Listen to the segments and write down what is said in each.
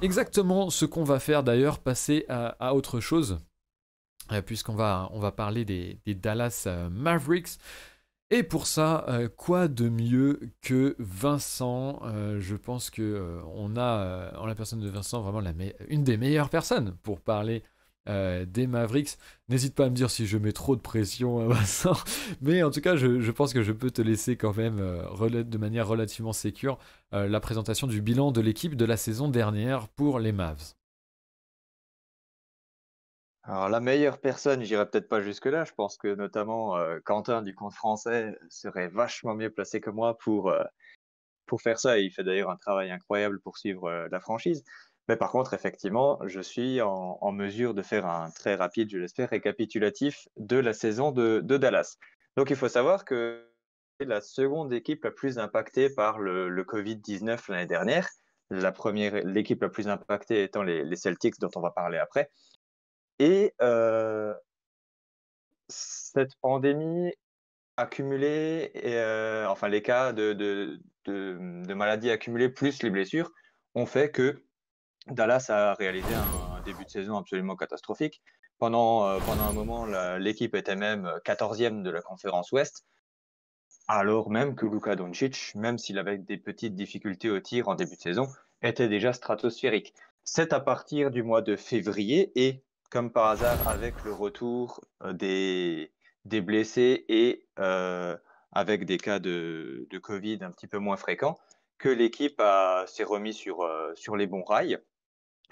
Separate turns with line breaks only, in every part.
exactement ce qu'on va faire d'ailleurs, passer à autre chose, puisqu'on va parler des Dallas Mavericks. Et pour ça, quoi de mieux que Vincent. Je pense que on a en la personne de Vincent vraiment une des meilleures personnes pour parler des Mavericks. N'hésite pas à me dire si je mets trop de pression, Vincent. Mais en tout cas, je pense que je peux te laisser quand même de manière relativement sécure la présentation du bilan de l'équipe de la saison dernière pour les Mavs.
Alors, la meilleure personne, j'irai peut-être pas jusque-là. Je pense que notamment Quentin du compte français serait vachement mieux placé que moi pour faire ça. Et il fait d'ailleurs un travail incroyable pour suivre la franchise. Mais par contre, effectivement, je suis en mesure de faire un très rapide, je l'espère, récapitulatif de la saison de Dallas. Donc, il faut savoir que c'est la seconde équipe la plus impactée par le Covid-19 l'année dernière. L'équipe la plus impactée étant les Celtics, dont on va parler après. Et cette pandémie accumulée, enfin les cas de maladies accumulées plus les blessures, ont fait que Dallas a réalisé un début de saison absolument catastrophique. Pendant un moment, l'équipe était même 14e de la conférence Ouest, alors même que Luka Doncic, même s'il avait des petites difficultés au tir en début de saison, était déjà stratosphérique. C'est à partir du mois de février et, comme par hasard, avec le retour des blessés et avec des cas de Covid un petit peu moins fréquents, que l'équipe s'est remise sur les bons rails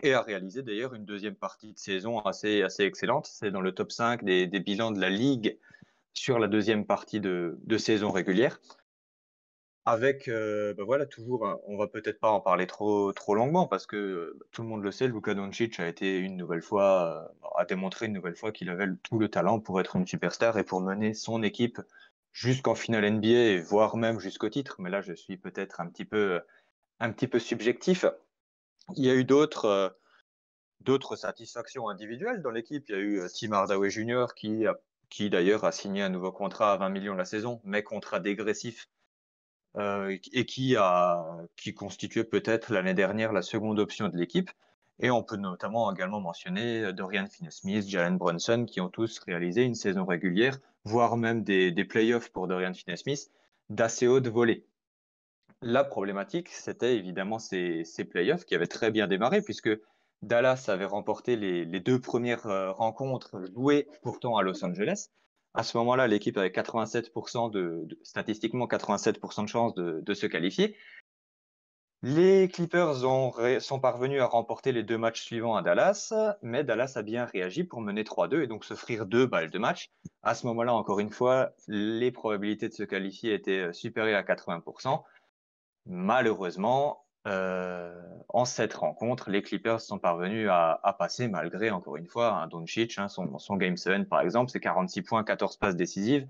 et a réalisé d'ailleurs une deuxième partie de saison assez excellente. C'est dans le top 5 des bilans de la Ligue sur la deuxième partie de saison régulière. Avec, voilà, toujours, on va peut-être pas en parler trop longuement parce que tout le monde le sait, Luka Doncic a été une nouvelle fois, a démontré une nouvelle fois qu'il avait tout le talent pour être une superstar et pour mener son équipe jusqu'en finale NBA, voire même jusqu'au titre. Mais là, je suis peut-être un petit peu subjectif. Il y a eu d'autres satisfactions individuelles dans l'équipe. Il y a eu Tim Hardaway Jr. qui d'ailleurs a signé un nouveau contrat à 20 millions la saison, mais contrat dégressif et qui constituait peut-être l'année dernière la seconde option de l'équipe. Et on peut notamment également mentionner Dorian Finney-Smith, Jalen Brunson, qui ont tous réalisé une saison régulière, voire même des playoffs pour Dorian Finney-Smith, d'assez haute volée. La problématique, c'était évidemment ces playoffs qui avaient très bien démarré, puisque Dallas avait remporté les deux premières rencontres jouées pourtant à Los Angeles. À ce moment-là, l'équipe avait 87% statistiquement 87% de chances de se qualifier. Les Clippers sont parvenus à remporter les deux matchs suivants à Dallas, mais Dallas a bien réagi pour mener 3-2 et donc s'offrir deux balles de match. À ce moment-là, encore une fois, les probabilités de se qualifier étaient supérieures à 80%. Malheureusement, en cette rencontre, les Clippers sont parvenus à passer malgré, encore une fois, un Doncic, hein, son Game 7 par exemple, c'est 46 points, 14 passes décisives,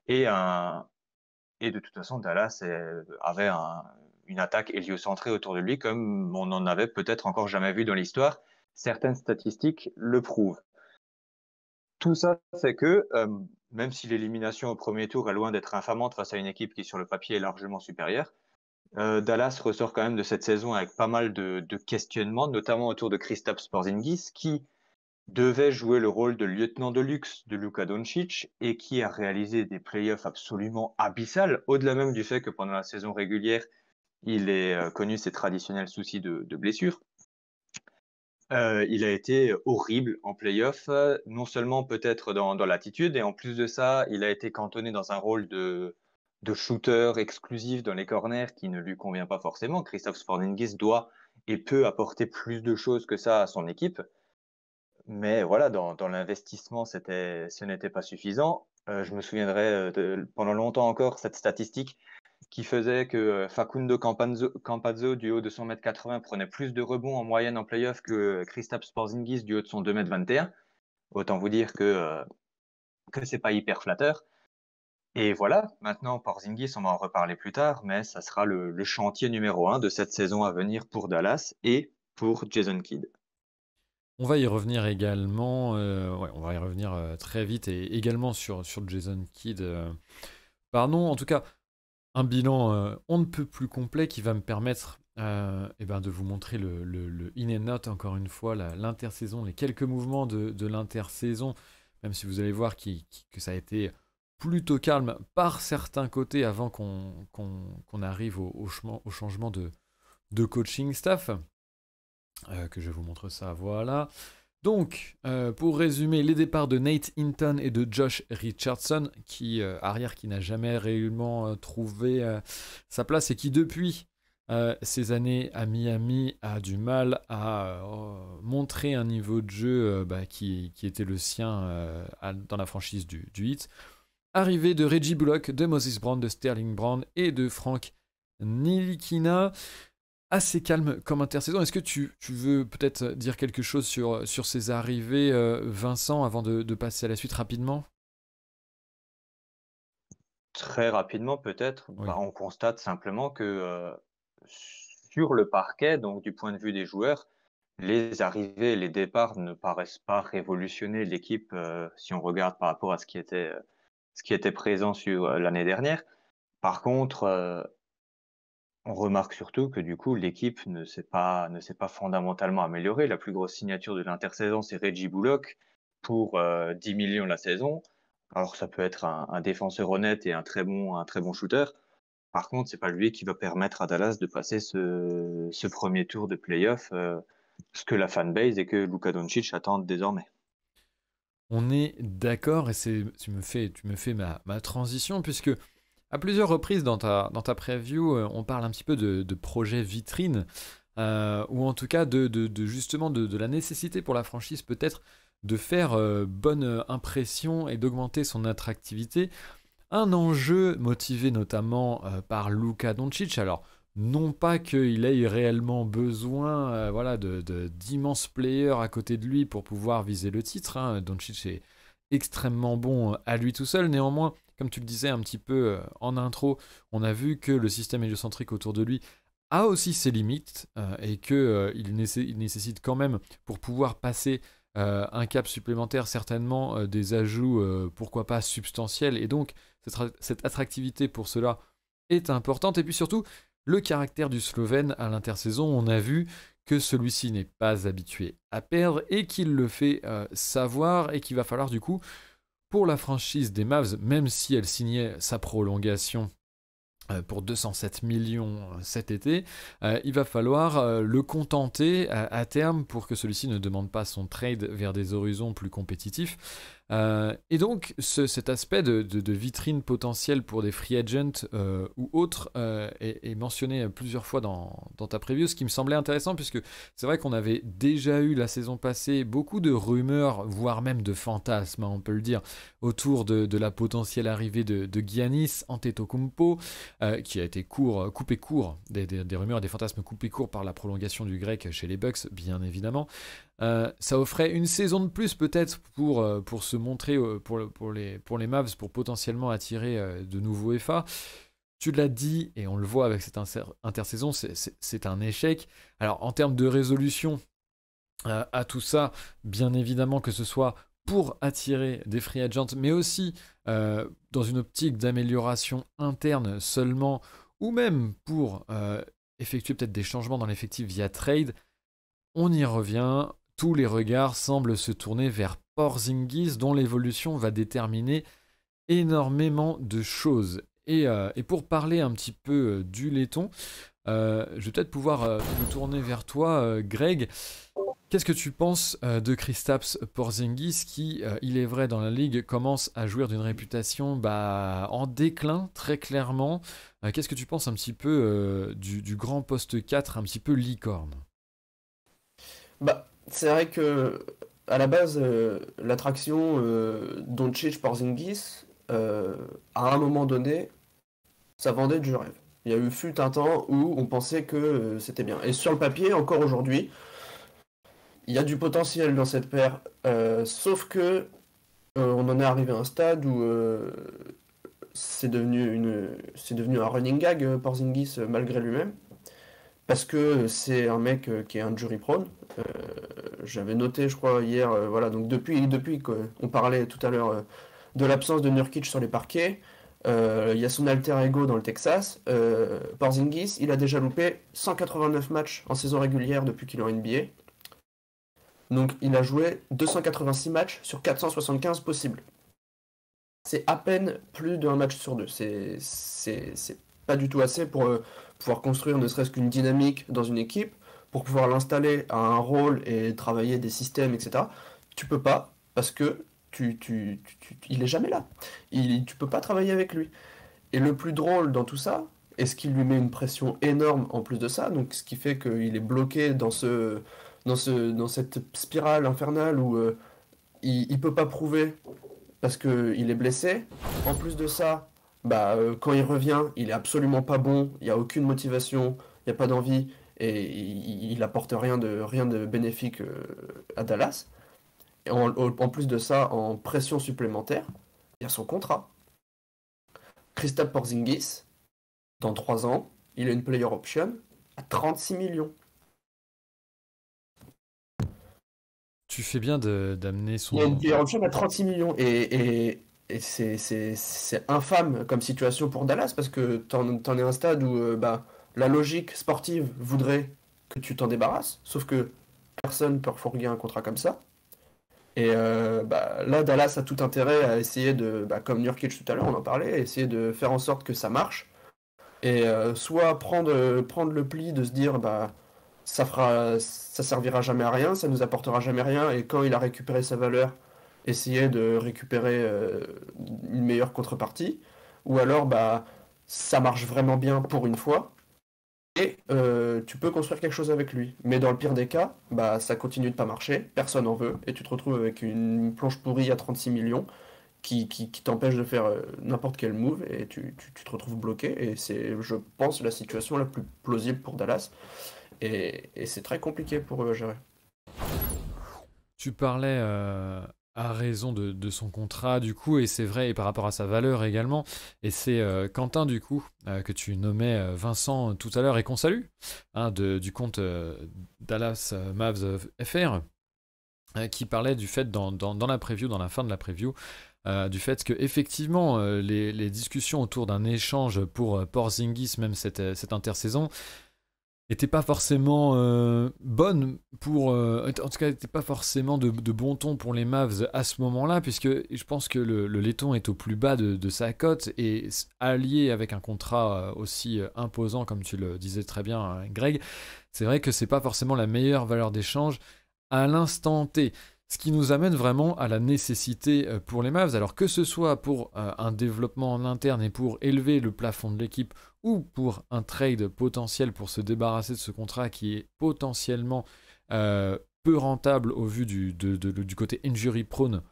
et, et de toute façon, Dallas avait une attaque héliocentrée autour de lui comme on n'en avait peut-être encore jamais vu dans l'histoire. Certaines statistiques le prouvent. Tout ça fait que, même si l'élimination au premier tour est loin d'être infamante face à une équipe qui sur le papier est largement supérieure, Dallas ressort quand même de cette saison avec pas mal de questionnements, notamment autour de Kristaps Porzingis, qui devait jouer le rôle de lieutenant de luxe de Luka Doncic et qui a réalisé des playoffs absolument abyssales, au-delà même du fait que pendant la saison régulière, il ait connu ses traditionnels soucis de blessure. Il a été horrible en playoff, non seulement peut-être dans l'attitude, et en plus de ça, il a été cantonné dans un rôle de shooter exclusif dans les corners qui ne lui convient pas forcément. Kristaps Porzingis doit et peut apporter plus de choses que ça à son équipe. Mais voilà, dans l'investissement, ce n'était pas suffisant. Je me souviendrai pendant longtemps encore cette statistique qui faisait que Facundo Campazzo, du haut de son mètre 80, prenait plus de rebonds en moyenne en playoff que Kristaps Porzingis du haut de son 2 mètres 21. Autant vous dire que c'est pas hyper flatteur. Et voilà, maintenant Porzingis, on va en reparler plus tard, mais ça sera le chantier numéro un de cette saison à venir pour Dallas et pour Jason Kidd.
On va y revenir également, ouais, on va y revenir très vite et également sur Jason Kidd. Pardon, en tout cas, un bilan on ne peut plus complet qui va me permettre et ben de vous montrer le in and out, encore une fois, l'intersaison, les quelques mouvements de l'intersaison, même si vous allez voir que ça a été plutôt calme par certains côtés avant qu'on arrive au changement de coaching staff. Que je vous montre ça, voilà. Donc, pour résumer, les départs de Nate Hinton et de Josh Richardson, arrière qui n'a jamais réellement trouvé sa place et qui, depuis ces années à Miami, a du mal à montrer un niveau de jeu qui était le sien dans la franchise du Heat. Arrivée de Reggie Bullock, de Moses Brown, de Sterling Brown et de Frank Ntilikina. Assez calme comme intersaison. Est-ce que tu veux peut-être dire quelque chose sur ces arrivées, Vincent, avant de passer à la suite rapidement?
Très rapidement, peut-être,
Oui.
on constate simplement que sur le parquet, donc du point de vue des joueurs, les arrivées et les départs ne paraissent pas révolutionner l'équipe si on regarde par rapport à ce qui était présent sur l'année dernière. Par contre, on remarque surtout que du coup, l'équipe ne s'est pas fondamentalement améliorée. La plus grosse signature de l'intersaison, c'est Reggie Bullock pour 10 millions la saison. Alors, ça peut être un défenseur honnête et un très bon shooter. Par contre, c'est pas lui qui va permettre à Dallas de passer ce premier tour de playoff, ce que la fanbase et que Luka Doncic attendent désormais.
On est d'accord, et tu me fais ma transition, puisque à plusieurs reprises dans ta preview, on parle un petit peu de projet vitrine, ou en tout cas justement de la nécessité pour la franchise peut-être de faire bonne impression et d'augmenter son attractivité. Un enjeu motivé notamment par Luka Doncic. Alors, non pas qu'il ait réellement besoin voilà, d'immenses players à côté de lui pour pouvoir viser le titre. Hein. Doncic est extrêmement bon à lui tout seul. Néanmoins, comme tu le disais un petit peu en intro, on a vu que le système héliocentrique autour de lui a aussi ses limites et qu'il nécessite quand même, pour pouvoir passer un cap supplémentaire, certainement des ajouts, pourquoi pas substantiels. Et donc, cette attractivité pour cela est importante. Et puis surtout, le caractère du Slovène à l'intersaison, on a vu que celui-ci n'est pas habitué à perdre et qu'il le fait savoir, et qu'il va falloir du coup, pour la franchise des Mavs, même si elle signait sa prolongation pour 207 millions cet été, il va falloir le contenter à terme pour que celui-ci ne demande pas son trade vers des horizons plus compétitifs. Et donc cet aspect de vitrine potentielle pour des free agents ou autres est mentionné plusieurs fois dans ta preview, ce qui me semblait intéressant, puisque c'est vrai qu'on avait déjà eu la saison passée beaucoup de rumeurs, voire même de fantasmes, hein, on peut le dire, autour de la potentielle arrivée de Giannis Antetokounmpo, qui a été coupé court, des rumeurs et des fantasmes coupés court par la prolongation du grec chez les Bucks, bien évidemment. Ça offrait une saison de plus peut-être pour se montrer pour les Mavs, pour potentiellement attirer de nouveaux FA. Tu l'as dit, et on le voit avec cette intersaison, c'est un échec. Alors en termes de résolution à tout ça, bien évidemment, que ce soit pour attirer des free agents, mais aussi dans une optique d'amélioration interne seulement, ou même pour effectuer peut-être des changements dans l'effectif via trade, on y revient. Tous les regards semblent se tourner vers Porzingis, dont l'évolution va déterminer énormément de choses. Et pour parler un petit peu du laiton, je vais peut-être pouvoir me tourner vers toi, Greg. Qu'est-ce que tu penses de Kristaps Porzingis qui, il est vrai, dans la ligue, commence à jouir d'une réputation en déclin, très clairement. Qu'est-ce que tu penses un petit peu du grand poste 4, un petit peu licorne?
C'est vrai que à la base, l'attraction Doncic-Porzingis, à un moment donné, ça vendait du rêve. Il y a eu fut un temps où on pensait que c'était bien. Et sur le papier, encore aujourd'hui, il y a du potentiel dans cette paire. Sauf que on en est arrivé à un stade où c'est devenu un running gag, Porzingis, malgré lui-même. Parce que c'est un mec qui est injury prone. Euh, J'avais noté, je crois, hier, voilà, donc depuis qu'on parlait tout à l'heure de l'absence de Nurkic sur les parquets, Il y a son alter ego dans le Texas. Porzingis, il a déjà loupé 189 matchs en saison régulière depuis qu'il est en NBA. Donc il a joué 286 matchs sur 475 possibles. C'est à peine plus d'un match sur deux. C'est pas du tout assez pour pouvoir construire ne serait-ce qu'une dynamique dans une équipe, pour pouvoir l'installer à un rôle et travailler des systèmes, etc. Tu peux pas, parce que il est jamais là. Tu peux pas travailler avec lui. Et le plus drôle dans tout ça, et ce qui lui met une pression énorme en plus de ça, donc ce qui fait qu'il est bloqué dans cette spirale infernale où il peut pas prouver parce qu'il est blessé. En plus de ça, quand il revient, il est absolument pas bon, il n'y a aucune motivation, il n'y a pas d'envie, et il apporte rien de bénéfique à Dallas. Et en plus de ça, en pression supplémentaire, il y a son contrat. Kristaps Porzingis, dans 3 ans, il a une player option à 36 millions.
Tu fais bien d'amener
Il y a une
son...
player option à 36 millions. Et c'est infâme comme situation pour Dallas parce que t'en es à un stade où la logique sportive voudrait que tu t'en débarrasses. Sauf que personne peut refourguer un contrat comme ça. Et là, Dallas a tout intérêt à essayer de, comme Nurkic tout à l'heure, on en parlait, essayer de faire en sorte que ça marche. Et soit prendre le pli de se dire, ça servira jamais à rien, ça nous apportera jamais rien, et quand il a récupéré sa valeur, essayer de récupérer une meilleure contrepartie. Ou alors, ça marche vraiment bien pour une fois, et tu peux construire quelque chose avec lui. Mais dans le pire des cas, ça continue de pas marcher, personne en veut, et tu te retrouves avec une planche pourrie à 36 millions qui t'empêche de faire n'importe quel move, et tu te retrouves bloqué. Et c'est, je pense, la situation la plus plausible pour Dallas. Et c'est très compliqué pour eux à gérer.
Tu parlais à raison de son contrat, du coup, et c'est vrai, et par rapport à sa valeur également. Et c'est Quentin, du coup, que tu nommais Vincent tout à l'heure, et qu'on salue, du compte Dallas Mavs FR, qui parlait du fait dans la preview, dans la fin de la preview, du fait que effectivement les discussions autour d'un échange pour Porzingis, même cette intersaison, n'étaient pas forcément bonnes pour... en tout cas, n'étaient pas forcément de bon ton pour les Mavs à ce moment-là, puisque je pense que le laiton est au plus bas de sa cote, et allié avec un contrat aussi imposant, comme tu le disais très bien, Greg, c'est vrai que c'est pas forcément la meilleure valeur d'échange à l'instant T. Ce qui nous amène vraiment à la nécessité pour les Mavs, alors que ce soit pour un développement en interne et pour élever le plafond de l'équipe, ou pour un trade potentiel pour se débarrasser de ce contrat qui est potentiellement peu rentable au vu du côté injury prone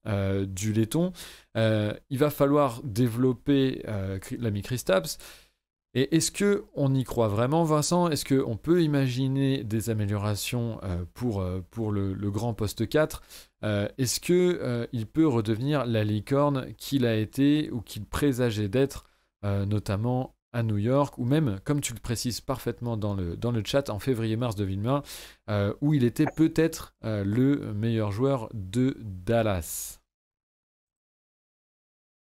du laiton, il va falloir développer l'ami Kristaps. Et est-ce qu'on y croit vraiment, Vincent? Est-ce qu'on peut imaginer des améliorations pour le grand poste 4? Est-ce qu'il peut redevenir la licorne qu'il a été ou qu'il présageait d'être, notamment à New York, ou même, comme tu le précises parfaitement dans le chat, en février-mars 2020, où il était peut-être le meilleur joueur de Dallas?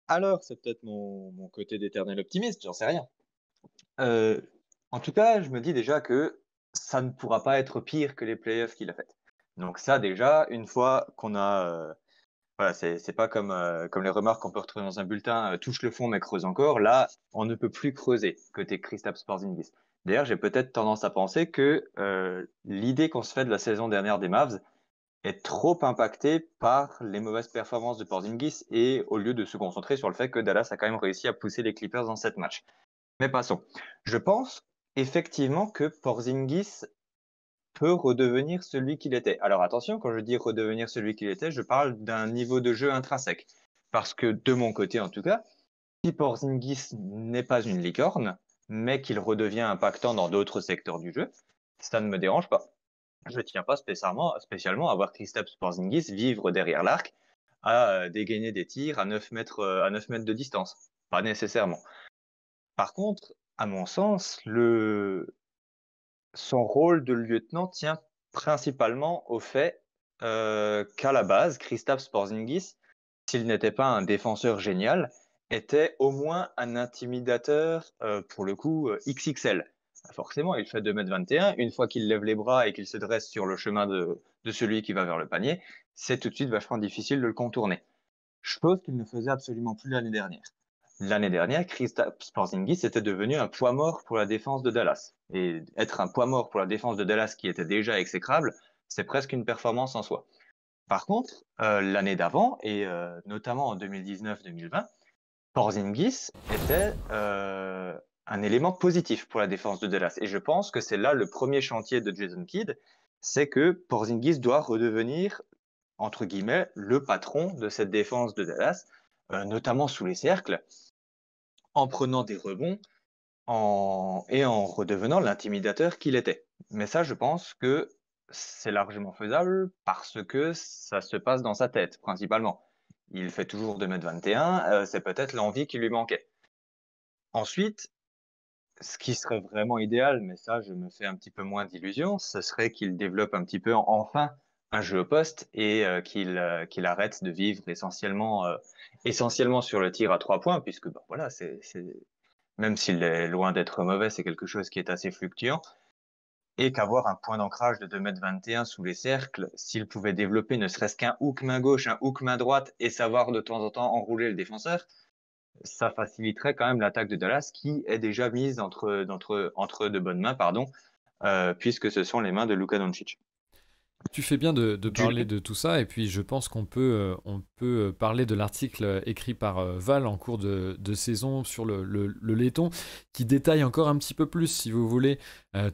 Alors, c'est peut-être mon côté d'éternel optimiste, j'en sais rien. En tout cas, je me dis déjà que ça ne pourra pas être pire que les playoffs qu'il a fait. Donc ça, déjà, une fois qu'on a... voilà, c'est pas comme les remarques qu'on peut retrouver dans un bulletin, touche le fond mais creuse encore. Là, on ne peut plus creuser côté Kristaps Porzingis. D'ailleurs, j'ai peut-être tendance à penser que l'idée qu'on se fait de la saison dernière des Mavs est trop impactée par les mauvaises performances de Porzingis, et au lieu de se concentrer sur le fait que Dallas a quand même réussi à pousser les Clippers dans 7 matchs. Mais passons. Je pense effectivement que Porzingis peut redevenir celui qu'il était. Alors attention, quand je dis redevenir celui qu'il était, je parle d'un niveau de jeu intrinsèque. Parce que de mon côté en tout cas, si Porzingis n'est pas une licorne, mais qu'il redevient impactant dans d'autres secteurs du jeu, ça ne me dérange pas. Je ne tiens pas spécialement à voir Kristaps Porzingis vivre derrière l'arc, à dégainer des tirs à 9 mètres de distance. Pas nécessairement. Par contre, à mon sens, son rôle de lieutenant tient principalement au fait qu'à la base, Kristaps Porzingis, s'il n'était pas un défenseur génial, était au moins un intimidateur, pour le coup, XXL. Forcément, il fait 2,21 m. Une fois qu'il lève les bras et qu'il se dresse sur le chemin de celui qui va vers le panier, c'est tout de suite vachement difficile de le contourner. Chose qu'il ne faisait absolument plus l'année dernière. L'année dernière, Kristaps Porzingis était devenu un poids mort pour la défense de Dallas. Et être un poids mort pour la défense de Dallas qui était déjà exécrable, c'est presque une performance en soi. Par contre, l'année d'avant, et notamment en 2019-2020, Porzingis était un élément positif pour la défense de Dallas. Et je pense que c'est là le premier chantier de Jason Kidd, c'est que Porzingis doit redevenir, entre guillemets, le patron de cette défense de Dallas, notamment sous les cercles, en prenant des rebonds et en redevenant l'intimidateur qu'il était. Mais ça, je pense que c'est largement faisable parce que ça se passe dans sa tête, principalement. Il fait toujours 2,21 m, c'est peut-être l'envie qui lui manquait. Ensuite, ce qui serait vraiment idéal, mais ça, je me fais un petit peu moins d'illusions, ce serait qu'il développe un petit peu enfin un jeu au poste et qu'il arrête de vivre essentiellement sur le tir à 3 points, puisque voilà, même s'il est loin d'être mauvais, c'est quelque chose qui est assez fluctuant. Et qu'avoir un point d'ancrage de 2,21 m sous les cercles, s'il pouvait développer ne serait-ce qu'un hook main gauche, un hook main droite et savoir de temps en temps enrouler le défenseur, ça faciliterait quand même l'attaque de Dallas qui est déjà mise entre de bonnes mains, puisque ce sont les mains de Luka Doncic.
Tu fais bien de parler de tout ça, et puis je pense qu'on peut parler de l'article écrit par Val en cours de saison sur le laiton, qui détaille encore un petit peu plus, si vous voulez,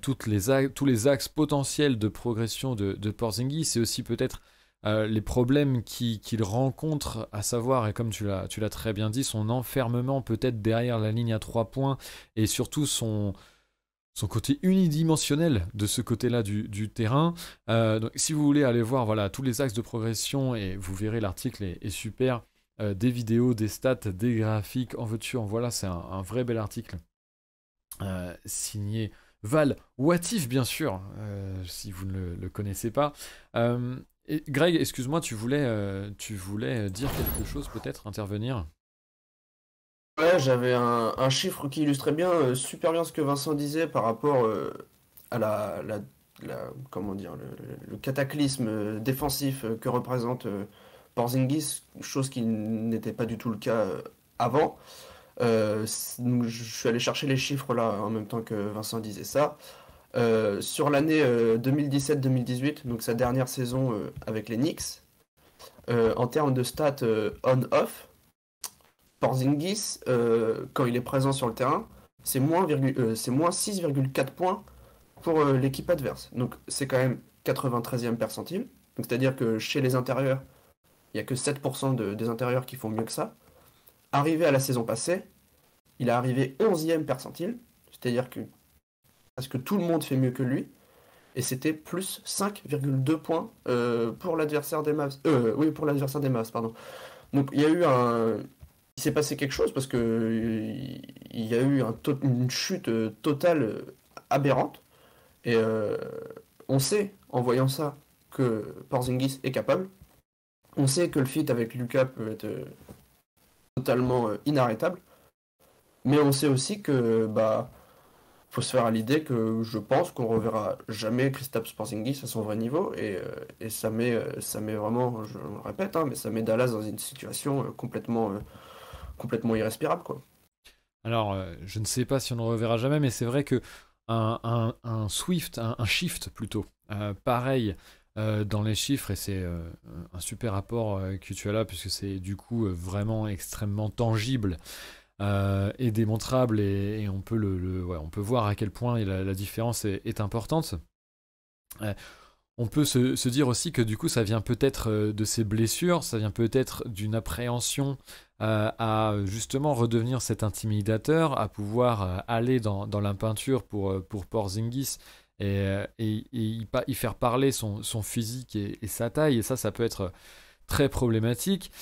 tous les axes potentiels de progression de Porzingis, et aussi peut-être les problèmes qu'il rencontre, à savoir, et comme tu l'as très bien dit, son enfermement peut-être derrière la ligne à 3 points, et surtout son côté unidimensionnel de ce côté-là du terrain. Donc, si vous voulez aller voir voilà, tous les axes de progression, et vous verrez, l'article est super, des vidéos, des stats, des graphiques, en veux-tu, en voilà, c'est un vrai bel article. Signé Val Watif, bien sûr, si vous ne le connaissez pas. Et Greg, excuse-moi, tu voulais dire quelque chose, peut-être, intervenir?
Ouais, j'avais un chiffre qui illustrait bien, super bien ce que Vincent disait par rapport à comment dire, le cataclysme défensif que représente Porzingis, chose qui n'était pas du tout le cas avant. Donc, je suis allé chercher les chiffres là en même temps que Vincent disait ça. Sur l'année 2017-2018, donc sa dernière saison avec les Knicks, en termes de stats on-off, Porzingis, quand il est présent sur le terrain, c'est moins 6,4 points pour l'équipe adverse. Donc c'est quand même 93e percentile. Donc c'est-à-dire que chez les intérieurs, il n'y a que 7% des intérieurs qui font mieux que ça. Arrivé à la saison passée, il est arrivé 11e percentile. C'est-à-dire que presque tout le monde fait mieux que lui. Et c'était plus 5,2 points pour l'adversaire des Mavs. Oui, pour l'adversaire des Mavs, pardon. Donc il y a eu il s'est passé quelque chose parce que il y a eu une chute totale aberrante. Et on sait, en voyant ça, que Porzingis est capable. On sait que le feat avec Luka peut être totalement inarrêtable. Mais on sait aussi que faut se faire à l'idée que je pense qu'on reverra jamais Kristaps Porzingis à son vrai niveau. Et ça met vraiment, je le répète, hein, mais ça met Dallas dans une situation complètement irrespirable, quoi.
Alors, je ne sais pas si on ne le reverra jamais, mais c'est vrai que un shift plutôt, pareil dans les chiffres, et c'est un super rapport que tu as là, puisque c'est du coup vraiment extrêmement tangible et démontrable, et on peut on peut voir à quel point la différence est importante. On peut se dire aussi que du coup ça vient peut-être de ses blessures, ça vient peut-être d'une appréhension à justement redevenir cet intimidateur, à pouvoir aller dans la peinture pour Porzingis, et y faire parler son physique et sa taille, et ça peut être très problématique.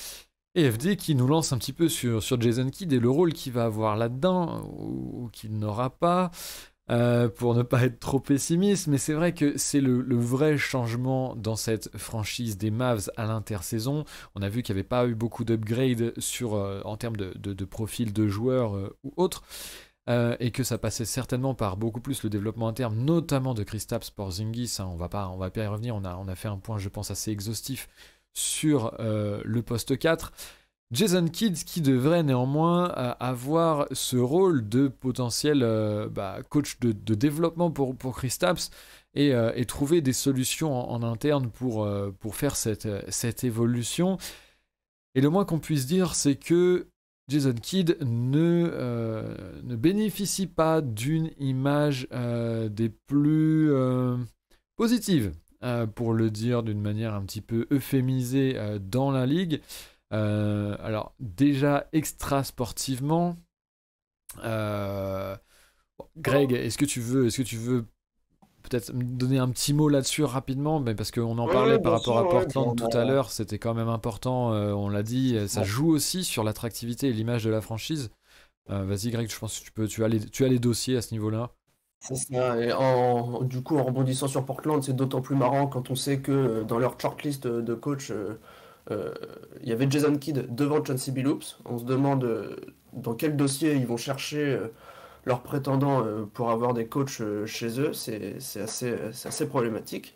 Et FD qui nous lance un petit peu sur Jason Kidd et le rôle qu'il va avoir là-dedans, ou qu'il n'aura pas. pour ne pas être trop pessimiste, mais c'est vrai que c'est le vrai changement dans cette franchise des Mavs à l'intersaison. On a vu qu'il n'y avait pas eu beaucoup d'upgrades en termes de profil de joueurs ou autres, et que ça passait certainement par beaucoup plus le développement interne, notamment de Kristaps Porzingis. Hein, on va pas y revenir, on a fait un point, je pense, assez exhaustif sur le poste 4. Jason Kidd qui devrait néanmoins avoir ce rôle de potentiel coach de développement pour Kristaps et trouver des solutions en interne pour faire cette évolution. Et le moins qu'on puisse dire, c'est que Jason Kidd ne bénéficie pas d'une image des plus positives, pour le dire d'une manière un petit peu euphémisée dans la ligue. Alors déjà extra sportivement, Greg, est-ce que tu veux peut-être me donner un petit mot là-dessus rapidement, mais parce qu'on en parlait par rapport à Portland tout à l'heure, c'était quand même important, on l'a dit, ça joue aussi sur l'attractivité et l'image de la franchise. Vas-y Greg, je pense que tu as les dossiers à ce niveau-là.
C'est ça. Et du coup, en rebondissant sur Portland, c'est d'autant plus marrant quand on sait que dans leur shortlist de coach, il y avait Jason Kidd devant Chauncey Billups. On se demande dans quel dossier ils vont chercher leurs prétendants pour avoir des coachs chez eux. C'est assez problématique.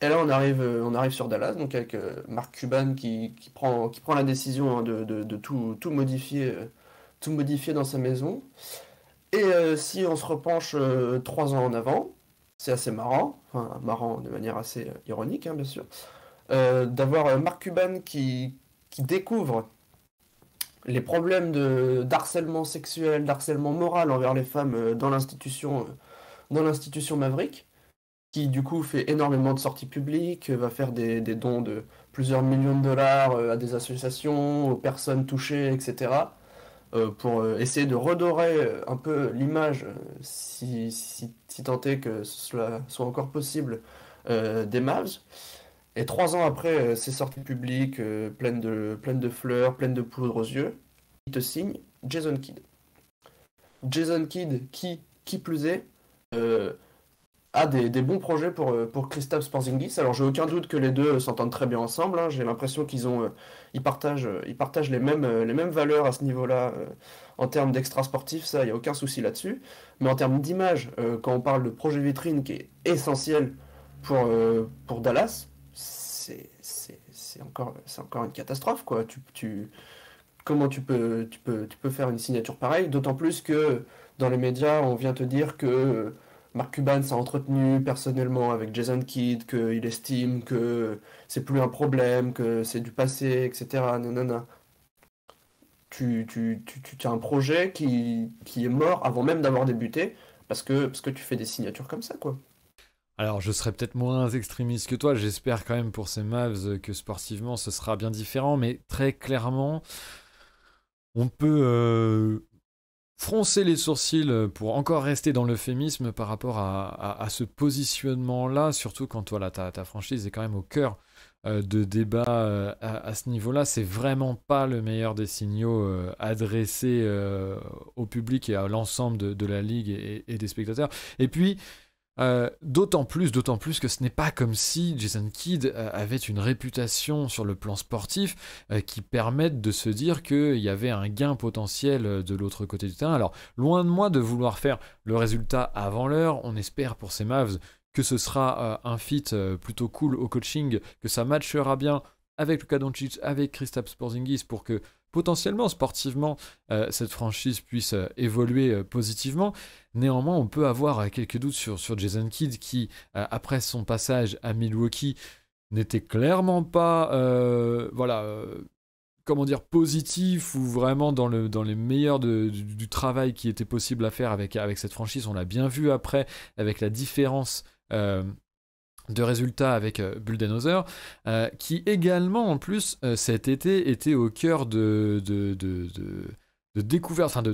Et là, on arrive sur Dallas, donc avec Mark Cuban qui prend la décision, hein, de tout modifier dans sa maison. Et si on se repenche 3 ans en avant, c'est assez marrant, enfin marrant de manière assez ironique, hein, bien sûr, d'avoir Mark Cuban qui découvre les problèmes d'harcèlement sexuel, d'harcèlement moral envers les femmes dans l'institution Maverick, qui du coup fait énormément de sorties publiques, va faire des dons de plusieurs millions de dollars à des associations, aux personnes touchées, etc. Pour essayer de redorer un peu l'image, si tant est que cela soit encore possible, des Mavs. Et 3 ans après ces sorties publiques, pleines de fleurs, pleines de poudre aux yeux, il te signe Jason Kidd. Jason Kidd, qui plus est, euh, a des bons projets pour Kristaps Porzingis. Alors j'ai aucun doute que les deux s'entendent très bien ensemble, hein. J'ai l'impression ils partagent les mêmes valeurs à ce niveau-là, en termes d'extra sportif, ça, il n'y a aucun souci là-dessus. Mais en termes d'image, quand on parle de projet vitrine qui est essentiel pour Dallas, c'est encore une catastrophe, quoi. Comment tu peux faire une signature pareille, d'autant plus que dans les médias, on vient te dire que Mark Cuban s'est entretenu personnellement avec Jason Kidd, qu'il estime que c'est plus un problème, que c'est du passé, etc. Non, non, non. Tu as un projet qui est mort avant même d'avoir débuté, parce que tu fais des signatures comme ça, quoi.
Alors, je serais peut-être moins extrémiste que toi, j'espère quand même pour ces Mavs que sportivement ce sera bien différent, mais très clairement, on peut froncer les sourcils pour encore rester dans l'euphémisme par rapport à ce positionnement-là, surtout quand voilà, ta franchise est quand même au cœur de débats à ce niveau-là. C'est vraiment pas le meilleur des signaux adressés au public et à l'ensemble de la ligue et des spectateurs. Et puis, d'autant plus que ce n'est pas comme si Jason Kidd avait une réputation sur le plan sportif qui permette de se dire qu'il y avait un gain potentiel de l'autre côté du terrain. Alors, loin de moi de vouloir faire le résultat avant l'heure, on espère pour ces Mavs que ce sera un fit plutôt cool au coaching, que ça matchera bien avec Luka Doncic, avec Kristaps Porzingis pour que potentiellement, sportivement, cette franchise puisse évoluer positivement. Néanmoins, on peut avoir quelques doutes sur Jason Kidd qui, après son passage à Milwaukee, n'était clairement pas positif ou vraiment dans les meilleurs du travail qui était possible à faire avec cette franchise. On l'a bien vu après avec la différence de résultats avec Budenholzer, qui également en plus cet été était au cœur de découverte, enfin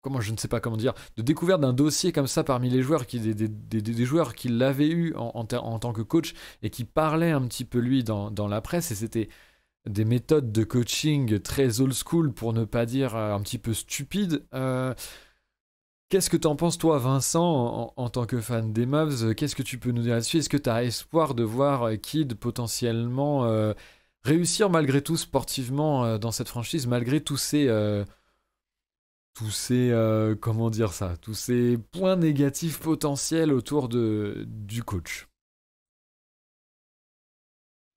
comment je ne sais pas comment dire, de découverte d'un dossier comme ça parmi les joueurs, des joueurs qui l'avaient eu en tant que coach et qui parlaient un petit peu lui dans la presse, et c'était des méthodes de coaching très old school pour ne pas dire un petit peu stupides. Qu'est-ce que t'en penses, toi, Vincent, en tant que fan des Mavs? Qu'est-ce que tu peux nous dire là-dessus? Est-ce que tu as espoir de voir Kidd potentiellement réussir malgré tout sportivement dans cette franchise, malgré comment dire ça, tous ces points négatifs potentiels autour du coach?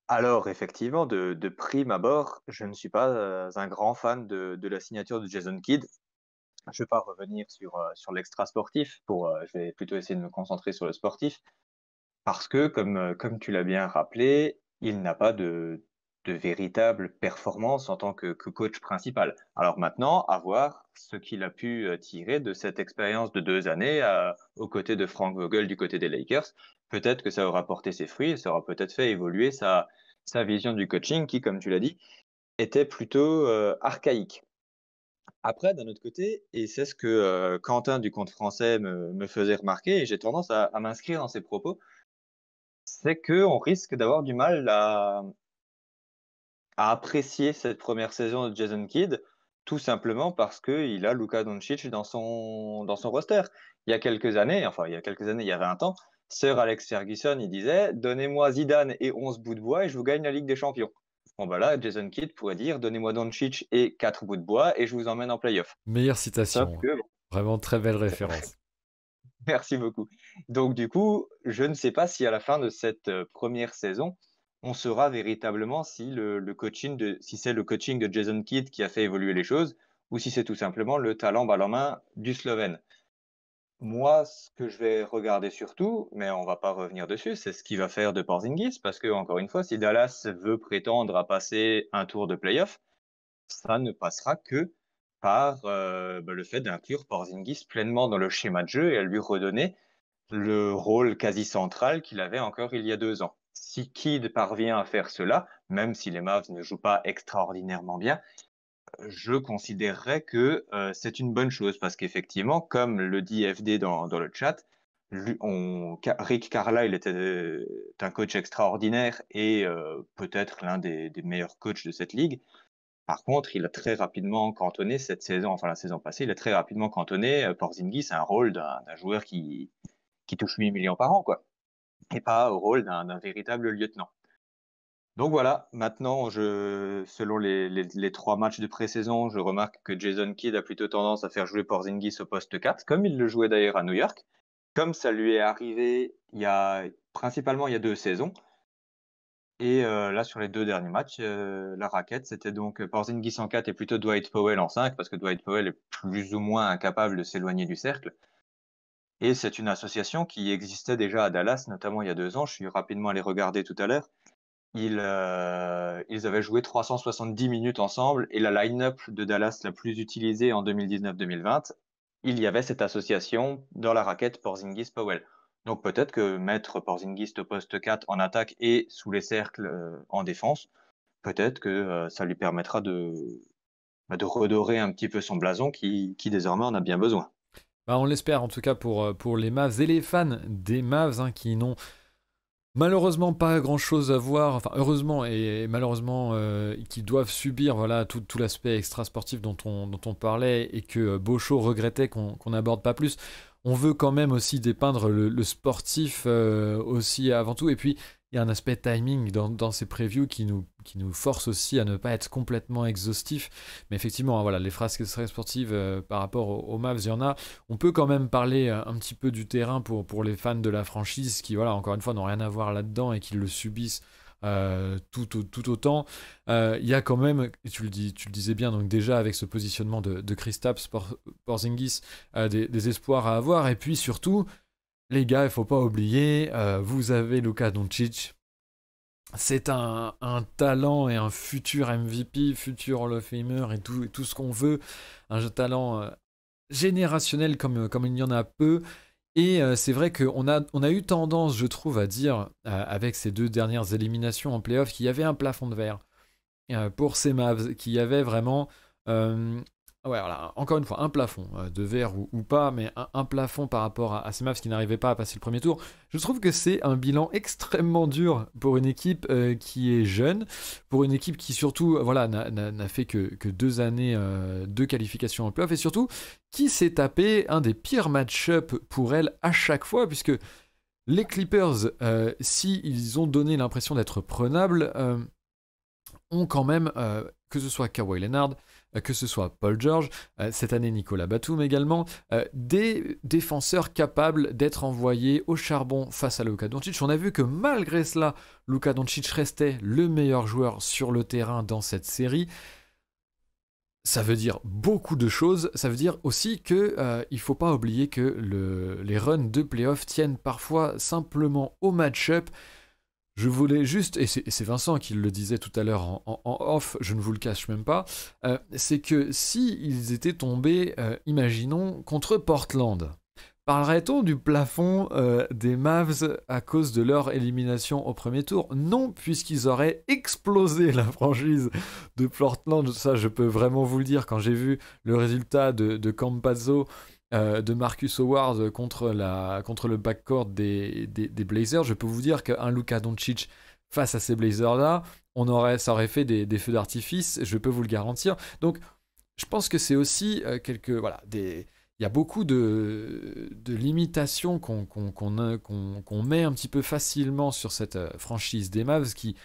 Alors, effectivement, de prime abord, je ne suis pas un grand fan de la signature de Jason Kidd. Je ne vais pas revenir sur l'extra sportif, je vais plutôt essayer de me concentrer sur le sportif, parce que, comme tu l'as bien rappelé, il n'a pas de véritable performance en tant que coach principal. Alors maintenant, à voir ce qu'il a pu tirer de cette expérience de 2 années aux côtés de Frank Vogel du côté des Lakers. Peut-être que ça aura porté ses fruits et ça aura peut-être fait évoluer sa vision du coaching qui, comme tu l'as dit, était plutôt archaïque. Après, d'un autre côté, et c'est ce que Quentin du Compte Français me faisait remarquer, et j'ai tendance à m'inscrire dans ses propos, c'est qu'on risque d'avoir du mal à apprécier cette première saison de Jason Kidd, tout simplement parce qu'il a Luka Doncic dans son roster. Il y a 20 ans, Sir Alex Ferguson, il disait: donnez-moi Zidane et 11 bouts de bois et je vous gagne la Ligue des Champions. Bon, bah là, Jason Kidd pourrait dire: donnez-moi Doncic et 4 bouts de bois et je vous emmène en playoff.
Meilleure
Sauf
citation.
que, bon,
Vraiment très belle référence.
merci beaucoup. Donc, du coup, je ne sais pas si à la fin de cette première saison, on saura véritablement si si c'est le coaching de Jason Kidd qui a fait évoluer les choses ou si c'est tout simplement le talent balle en main du Slovène. Moi, ce que je vais regarder surtout, mais on va pas revenir dessus, c'est ce qu'il va faire de Porzingis, parce que, encore une fois, si Dallas veut prétendre à passer un tour de playoff, ça ne passera que par le fait d'inclure Porzingis pleinement dans le schéma de jeu et à lui redonner le rôle quasi central qu'il avait encore il y a 2 ans. Si Kidd parvient à faire cela, même si les Mavs ne jouent pas extraordinairement bien, je considérerais que c'est une bonne chose parce qu'effectivement, comme le dit FD dans le chat, Rick Carlisle était un coach extraordinaire et peut-être l'un des meilleurs coachs de cette ligue. Par contre, il a très rapidement cantonné cette saison, enfin la saison passée, il a très rapidement cantonné Porzingis à un rôle d'un joueur qui touche 8 millions par an, quoi, et pas au rôle d'un véritable lieutenant. Donc voilà, maintenant, selon les 3 matchs de pré-saison, je remarque que Jason Kidd a plutôt tendance à faire jouer Porzingis au poste 4, comme il le jouait d'ailleurs à New York, comme ça lui est arrivé principalement il y a 2 saisons. Et là, sur les 2 derniers matchs, la raquette, c'était donc Porzingis en 4 et plutôt Dwight Powell en 5, parce que Dwight Powell est plus ou moins incapable de s'éloigner du cercle. Et c'est une association qui existait déjà à Dallas, notamment il y a 2 ans. Je suis rapidement allé regarder tout à l'heure. Ils avaient joué 370 minutes ensemble et la line-up de Dallas la plus utilisée en 2019-2020, il y avait cette association dans la raquette Porzingis-Powell. Donc peut-être que mettre Porzingis au poste 4 en attaque et sous les cercles en défense, peut-être que ça lui permettra de redorer un petit peu son blason qui désormais en a bien besoin.
Bah, on l'espère en tout cas pour les Mavs et les fans des Mavs qui n'ont malheureusement pas grand chose à voir, enfin heureusement et malheureusement qui doivent subir voilà, tout l'aspect extra-sportif dont on parlait et que Beauchot regrettait qu'on n'aborde pas plus. On veut quand même aussi dépeindre le sportif aussi avant tout. Et puis il y a un aspect timing dans ces previews qui nous force aussi à ne pas être complètement exhaustif. Mais effectivement, hein, voilà, les phrases sportives par rapport aux Mavs, il y en a. On peut quand même parler un petit peu du terrain pour les fans de la franchise qui, voilà, encore une fois, n'ont rien à voir là-dedans et qui le subissent tout autant. Il y a quand même, tu le disais bien, donc déjà avec ce positionnement de Kristaps Porzingis, des espoirs à avoir. Et puis surtout, les gars, il faut pas oublier, vous avez Luka Doncic. C'est un talent et un futur MVP, futur Hall of Famer et tout ce qu'on veut. Un talent générationnel comme il y en a peu. Et c'est vrai qu'on a eu tendance, je trouve, à dire, avec ces 2 dernières éliminations en playoff, qu'il y avait un plafond de verre pour ces Mavs, qu'il y avait vraiment Ouais, voilà, encore une fois, un plafond, de verre ou pas, mais un plafond par rapport à ces Mavs qui n'arrivaient pas à passer le premier tour. Je trouve que c'est un bilan extrêmement dur pour une équipe qui est jeune, pour une équipe qui surtout voilà, n'a fait que 2 années de qualification en playoff, et surtout qui s'est tapé un des pires match-up pour elle à chaque fois, puisque les Clippers, si ils ont donné l'impression d'être prenables, ont quand même, que ce soit Kawhi Leonard, que ce soit Paul George, cette année Nicolas Batum également, des défenseurs capables d'être envoyés au charbon face à Luka Doncic. On a vu que malgré cela, Luka Doncic restait le meilleur joueur sur le terrain dans cette série. Ça veut dire beaucoup de choses. Ça veut dire aussi que il faut pas oublier que les runs de playoff tiennent parfois simplement au match-up. Je voulais juste, et c'est Vincent qui le disait tout à l'heure en off, je ne vous le cache même pas, c'est que si ils étaient tombés, imaginons, contre Portland, parlerait-on du plafond des Mavs à cause de leur élimination au premier tour? Non, puisqu'ils auraient explosé la franchise de Portland. Ça, je peux vraiment vous le dire, quand j'ai vu le résultat de Campazzo, de Marcus Howard contre le backcourt des Blazers, je peux vous dire qu'un Luka Doncic face à ces Blazers-là, ça aurait fait des feux d'artifice, je peux vous le garantir. Donc, je pense que c'est aussi il y a beaucoup de limitations qu'on met un petit peu facilement sur cette franchise des Mavs qui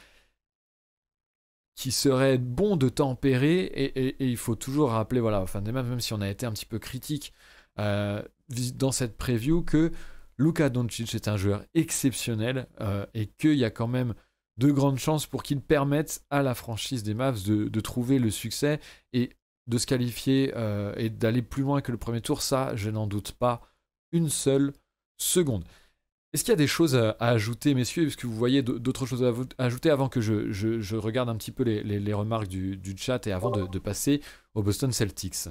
serait bon de tempérer, et il faut toujours rappeler, voilà, enfin, des Mavs, même si on a été un petit peu critique dans cette preview, que Luka Doncic est un joueur exceptionnel, et qu'il y a quand même de grandes chances pour qu'il permette à la franchise des Mavs de trouver le succès et de se qualifier et d'aller plus loin que le premier tour. Ça, je n'en doute pas une seule seconde. Est-ce qu'il y a des choses à ajouter, messieurs? Est-ce que vous voyez d'autres choses à ajouter avant que je regarde un petit peu les remarques du chat et avant de passer au Boston Celtics?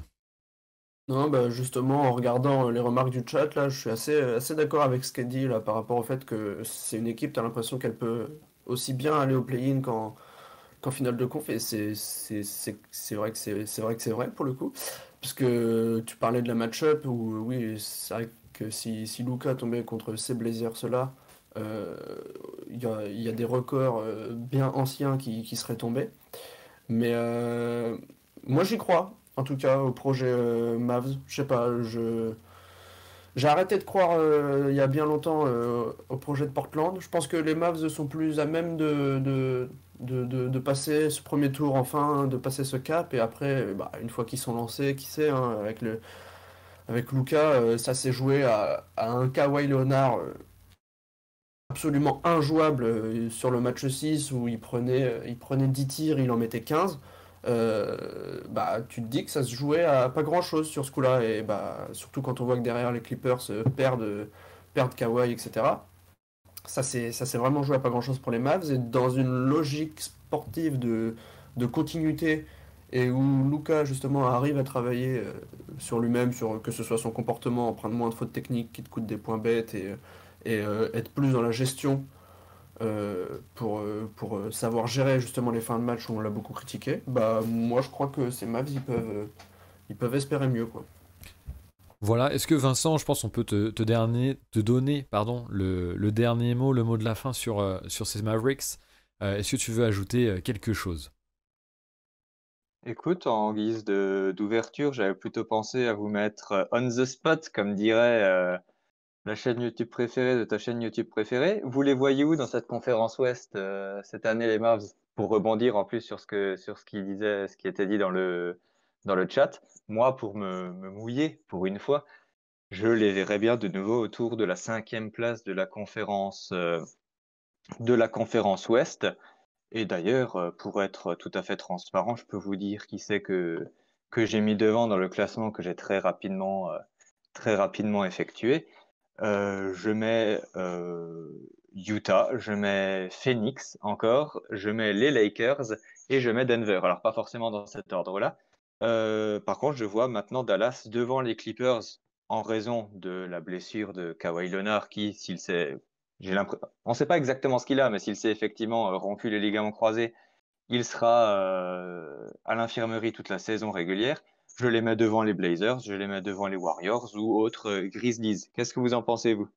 Non, bah justement, en regardant les remarques du chat, là, je suis assez d'accord avec ce qu'elle dit là, par rapport au fait que c'est une équipe, tu as l'impression qu'elle peut aussi bien aller au play-in qu'en finale de conf, et c'est vrai que c'est vrai pour le coup. Parce que tu parlais de la match-up, où oui, c'est vrai que si Luka tombait contre ces Blazers-là, euh, il y a des records bien anciens qui seraient tombés. Mais moi j'y crois, en tout cas, au projet Mavs. Je sais pas, j'ai arrêté de croire il y a bien longtemps au projet de Portland. Je pense que les Mavs sont plus à même de passer ce premier tour, enfin, de passer ce cap. Et après, bah, une fois qu'ils sont lancés, qui sait, hein, avec Luka, ça s'est joué à un Kawhi Leonard absolument injouable sur le match 6 où il prenait 10 tirs, il en mettait 15. Bah, tu te dis que ça se jouait à pas grand chose sur ce coup-là, et bah, surtout quand on voit que derrière les Clippers perdent Kawhi, etc. Ça s'est vraiment joué à pas grand chose pour les Mavs, et dans une logique sportive de continuité, et où Luka justement arrive à travailler sur lui-même, sur que ce soit son comportement, en prendre moins de fautes techniques qui te coûtent des points bêtes, et être plus dans la gestion pour savoir gérer justement les fins de match où on l'a beaucoup critiqué. Bah moi je crois que ces Mavs ils peuvent espérer mieux, quoi.
Voilà, est-ce que Vincent, je pense qu'on peut te donner pardon, le dernier mot, le mot de la fin sur ces Mavericks. Est-ce que tu veux ajouter quelque chose?
Écoute, en guise d'ouverture, j'avais plutôt pensé à vous mettre on the spot, comme dirait la chaîne YouTube préférée de ta chaîne YouTube préférée. Vous les voyez où dans cette conférence Ouest cette année, les Mavs? Pour rebondir en plus sur ce qu'il disait, ce qui était dit dans le chat. Moi, pour me mouiller pour une fois, je les verrais bien de nouveau autour de la 5e place de la conférence Ouest. Et d'ailleurs, pour être tout à fait transparent, je peux vous dire qui c'est que j'ai mis devant dans le classement que j'ai très rapidement effectué. Je mets Utah, je mets Phoenix encore, je mets les Lakers et je mmets Denver. Alors pas forcément dans cet ordre-là. Par contre, je vois maintenant Dallas devant les Clippers en raison de la blessure de Kawhi Leonard qui, s'il s'est, on ne sait pas exactement ce qu'il a, mais s'il s'est effectivement rompu les ligaments croisés, il sera à l'infirmerie toute la saison régulière. Je les mets devant les Blazers, je les mets devant les Warriors ou autres Grizzlies. Qu'est-ce que vous en pensez, vous?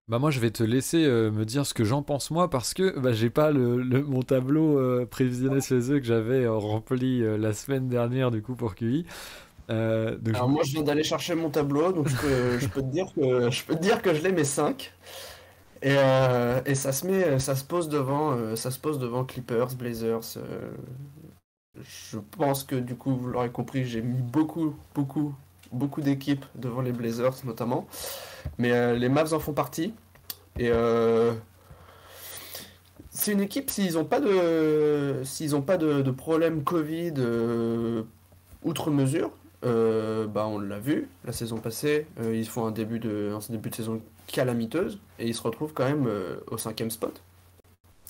Bah moi je vais te laisser me dire ce que j'en pense moi parce que bah, j'ai pas mon tableau prévisionnel chez eux que j'avais rempli la semaine dernière du coup pour QI. Donc
Alors moi, je viens d'aller chercher mon tableau, donc je peux te dire je peux te dire que je les mets 5. Et ça se pose devant Clippers, Blazers. Je pense que du coup, vous l'aurez compris, j'ai mis beaucoup d'équipes devant les Blazers notamment. Mais les Mavs en font partie. Et c'est une équipe, s'ils ont pas de problème Covid outre mesure, bah on l'a vu la saison passée, ils font un début de saison calamiteuse et ils se retrouvent quand même au cinquième spot.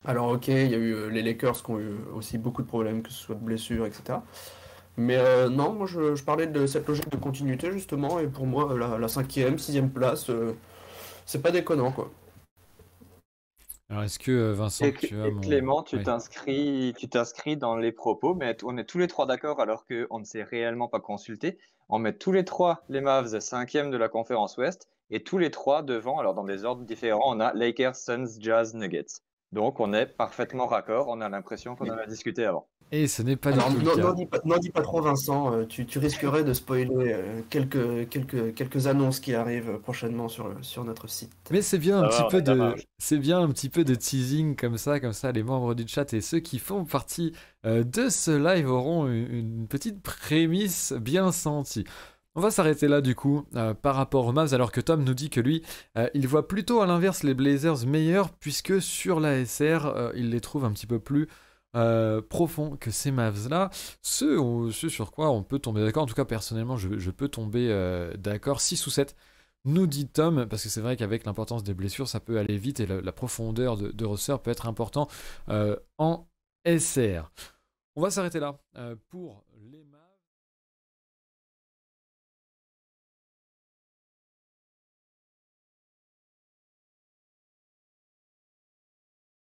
Alors ok, il y a eu les Lakers qui ont eu aussi beaucoup de problèmes, que ce soit de blessures, etc. Mais non, moi je parlais de cette logique de continuité justement, et pour moi la cinquième, sixième place, c'est pas déconnant quoi.
alors est-ce que Vincent tu as
Et
mon...
Clément,
Oui.
tu t'inscris dans les propos, mais on est tous les trois d'accord alors qu'on ne s'est réellement pas consulté. On met tous les trois les Mavs cinquième de la conférence Ouest et tous les trois devant, alors dans des ordres différents, on a Lakers, Suns, Jazz, Nuggets. Donc on est parfaitement raccord, on a l'impression qu'on en a discuté avant.
Et ce n'est pas du
Alors
tout le cas.
n'en dis pas trop Vincent, tu risquerais de spoiler quelques annonces qui arrivent prochainement sur notre site.
Mais c'est bien un
Ça
petit
va, on
peu
a de la marge.
c'est bien un petit peu de teasing comme ça, les membres du chat et ceux qui font partie de ce live auront une petite prémisse bien sentie. On va s'arrêter là du coup par rapport aux Mavs, alors que Tom nous dit que lui, il voit plutôt à l'inverse les Blazers meilleurs puisque sur la SR, il les trouve un petit peu plus profonds que ces Mavs-là. Ce sur quoi on peut tomber d'accord, en tout cas personnellement, je peux tomber d'accord. 6 ou 7 nous dit Tom, parce que c'est vrai qu'avec l'importance des blessures, ça peut aller vite et la profondeur de roster peut être important en SR. On va s'arrêter là pour les